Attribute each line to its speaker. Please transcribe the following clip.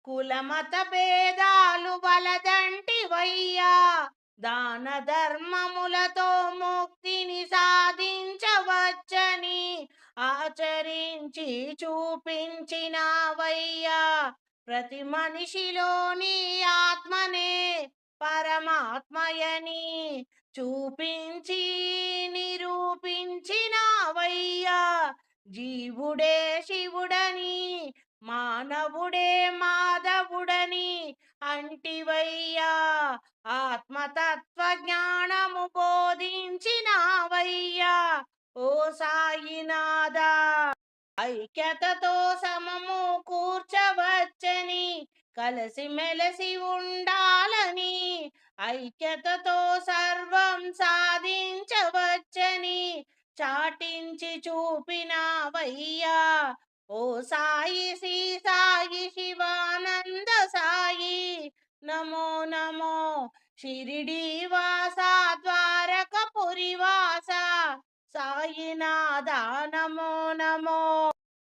Speaker 1: కులమత భేదాలు వలదంటివయ్యా, దాన ధర్మములతో ముక్తిని సాధించవచ్చని ఆచరించి చూపించినావయ్యా. ప్రతి మనిషిలోని ఆత్మనే పరమాత్మయని చూపించి నిరూపించినావయ్యా. జీవుడే శివుడని, మానవుడే మాధవుడని అంటివయ్యా. ఆత్మతత్వ జ్ఞానము బోధించినావయ్యా. ఓ సాయినాథా, ఐక్యతతో సమము కూర్చవచ్చని, కలిసి మెలిసి ఉండాలని, ఐక్యతతో సర్వం సాధించవచ్చని చాటించి చూపినావయ్యా. ఓ సాయి శ్రీ సాయి శివానంద సాయి, నమో నమో. షిరిడి వాస, ద్వారకపురి వాస, సాయినాథ నమో నమో.